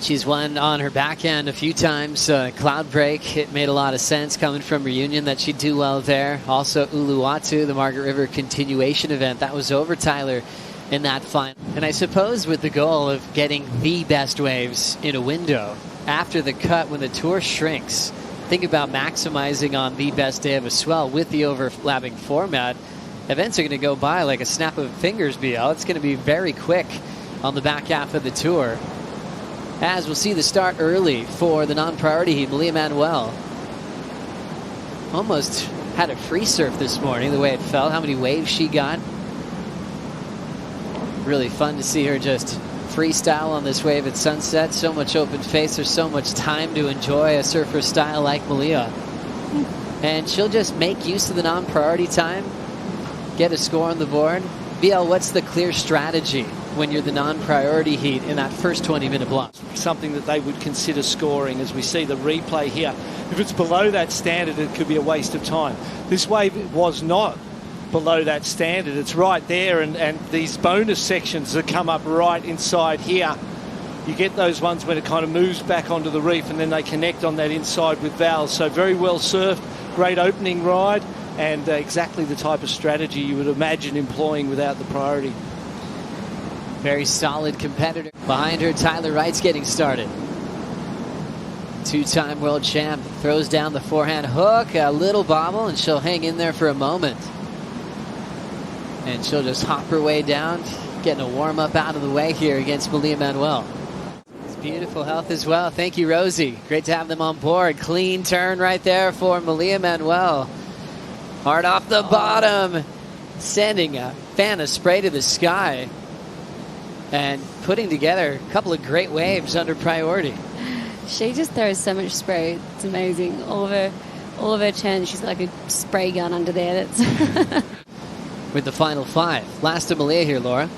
She's won on her backhand a few times. Cloud break, it made a lot of sense coming from Reunion that she'd do well there. Also Uluwatu, the Margaret River continuation event, that was over Tyler in that final. And I suppose with the goal of getting the best waves in a window after the cut when the tour shrinks, think about maximizing on the best day of a swell with the overlapping format. Events are going to go by like a snap of fingers, BL. It's going to be very quick on the back half of the tour. As we'll see the start early for the non-priority heat, Malia Manuel almost had a free surf this morning, the way it felt, how many waves she got. Really fun to see her just freestyle on this wave at sunset. So much open face, there's so much time to enjoy a surfer style like Malia. And she'll just make use of the non-priority time, get a score on the board. BL, what's the clear strategy when you're the non-priority heat in that first 20-minute block? Something that they would consider scoring, as we see the replay here. If it's below that standard, it could be a waste of time. This wave was not below that standard. It's right there, and these bonus sections that come up right inside here, you get those ones when it kind of moves back onto the reef and then they connect on that inside with valves. So very well surfed, great opening ride, and exactly the type of strategy you would imagine employing without the priority. Very solid competitor. Behind her, Tyler Wright's getting started. Two-time world champ throws down the forehand hook, a little bobble, and she'll hang in there for a moment. And she'll just hop her way down, getting a warm-up out of the way here against Malia Manuel. It's beautiful health as well. Thank you, Rosie. Great to have them on board. Clean turn right there for Malia Manuel. Hard off the bottom, sending a fan of spray to the sky and putting together a couple of great waves under priority. She just throws so much spray. It's amazing. All of her turns, she's like a spray gun under there. That's with the final five. Last to Malia here, Laura.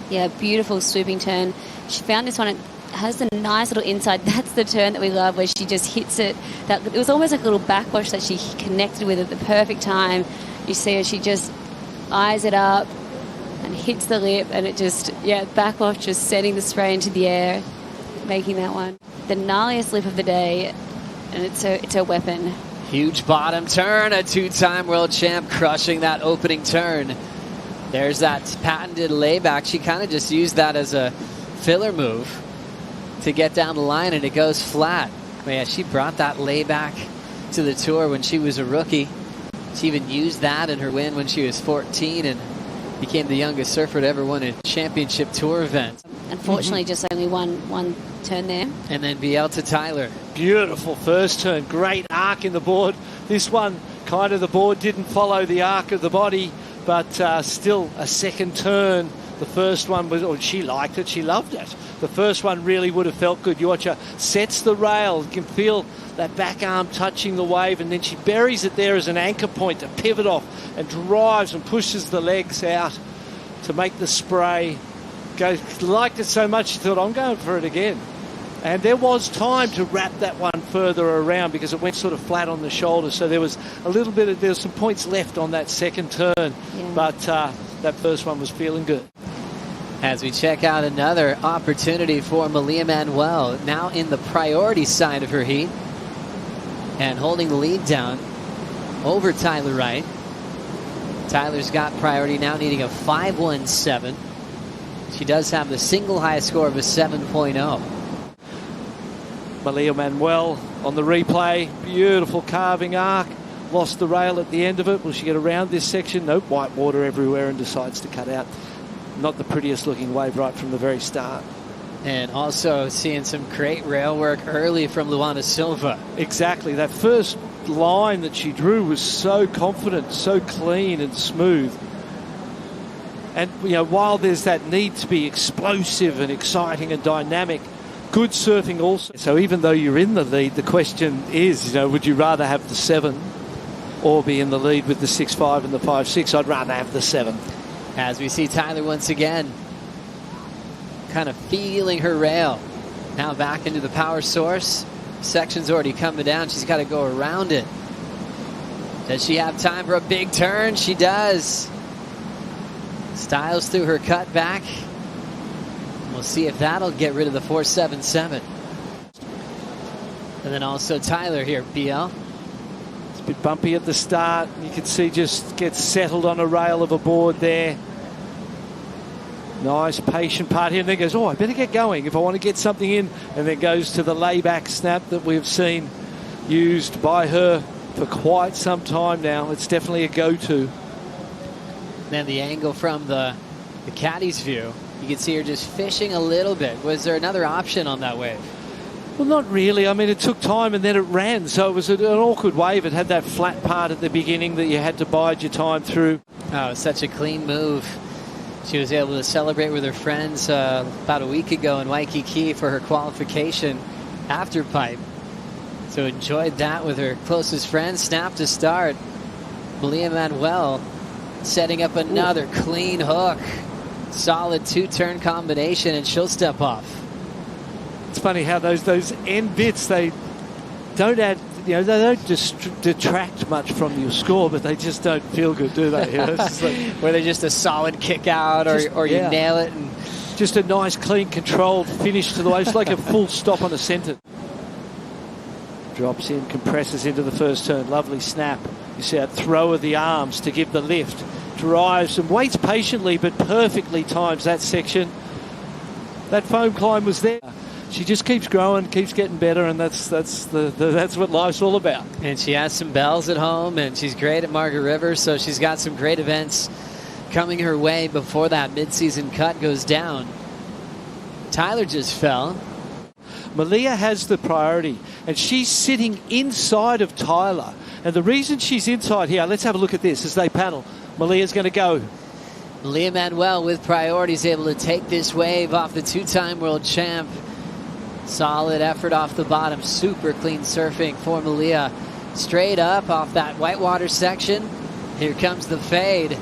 Yeah, beautiful swooping turn. She found this one. It has a nice little inside. That's the turn that we love, where she just hits it. It was almost like a little backwash that she connected with at the perfect time. You see her, she just eyes it up and hits the lip, and it just, backwash, just sending the spray into the air, making that one. The gnarliest lip of the day, and it's a weapon. Huge bottom turn, a two-time world champ crushing that opening turn. There's that patented layback. She kind of just used that as a filler move to get down the line, and it goes flat. But yeah, she brought that layback to the tour when she was a rookie. She even used that in her win when she was 14 and became the youngest surfer to ever win a championship tour event. Unfortunately, just only one turn there. And then BL to Tyler. Beautiful first turn, great arc in the board. This one, kind of the board didn't follow the arc of the body, but still a second turn. The first one was, she liked it, she loved it. The first one really would have felt good. You watch her, sets the rail, you can feel that back arm touching the wave, and then she buries it there as an anchor point to pivot off and drives and pushes the legs out to make the spray go. Liked it so much, she thought, I'm going for it again. And there was time to wrap that one further around because it went sort of flat on the shoulder. So there was a little bit of, there was some points left on that second turn, but that first one was feeling good. As we check out another opportunity for Malia Manuel, now in the priority side of her heat and holding the lead down over Tyler Wright. Tyler's got priority now, needing a 5.17. She does have the single highest score of a 7.0. Malia Manuel on the replay, beautiful carving arc, lost the rail at the end of it. Will she get around this section? Nope, white water everywhere and decides to cut out. Not the prettiest looking wave right from the very start. And also seeing some great rail work early from Luana Silva. Exactly, that first line that she drew was so confident, so clean and smooth. And while there's that need to be explosive and exciting and dynamic, good surfing also. So even though you're in the lead, the question is, would you rather have the 7 or be in the lead with the 6.5 and the 5.6? I'd rather have the 7. As we see Tyler once again kind of feeling her rail. Now back into the power source. Section's already coming down. She's got to go around it. Does she have time for a big turn? She does. Styles through her cut back. We'll see if that'll get rid of the 4.77. And then also Tyler here, BL. It's a bit bumpy at the start. You can see just gets settled on a rail of a board there. Nice patient part here, and then goes, oh, I better get going if I want to get something in, and then goes to the layback snap that we've seen used by her for quite some time now. It's definitely a go-to. Then the angle from the caddy's view, you can see her just fishing a little bit. Was there another option on that wave? Well, not really. I mean, it took time and then it ran, so it was an awkward wave. It had that flat part at the beginning that you had to bide your time through. Oh, such a clean move. She was able to celebrate with her friends about a week ago in Waikiki for her qualification after pipe. So enjoyed that with her closest friends. Snap to start. Malia Manuel setting up another clean hook. Solid two-turn combination, and she'll step off. It's funny how those end bits, they don't add, they don't just detract much from your score, but they just don't feel good, do they? It's like, where they're just a solid kick out, or you nail it. And just a nice, clean, controlled finish to the wave. It's like a full stop on a sentence. Drops in, compresses into the first turn. Lovely snap. You see that throw of the arms to give the lift. Drives and waits patiently, but perfectly times that section. That foam climb was there. She just keeps growing, keeps getting better, and that's what life's all about. And she has some bells at home, and she's great at Margaret River, so she's got some great events coming her way before that midseason cut goes down. Tyler just fell. Malia has the priority, and she's sitting inside of Tyler. And the reason she's inside here, let's have a look at this as they paddle. Malia's going to go. Malia Manuel with priorities, able to take this wave off the two-time world champ. Solid effort off the bottom. Super clean surfing for Malia. Straight up off that whitewater section. Here comes the fade.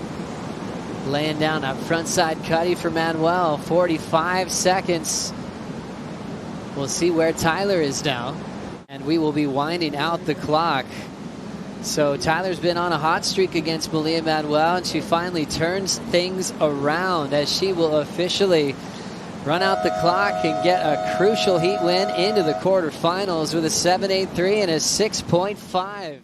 Laying down a frontside cutty for Manuel. 45 seconds. We'll see where Tyler is now. And we will be winding out the clock. So Tyler's been on a hot streak against Malia Manuel, and she finally turns things around as she will officially run out the clock and get a crucial heat win into the quarterfinals with a 7.83 and a 6.5.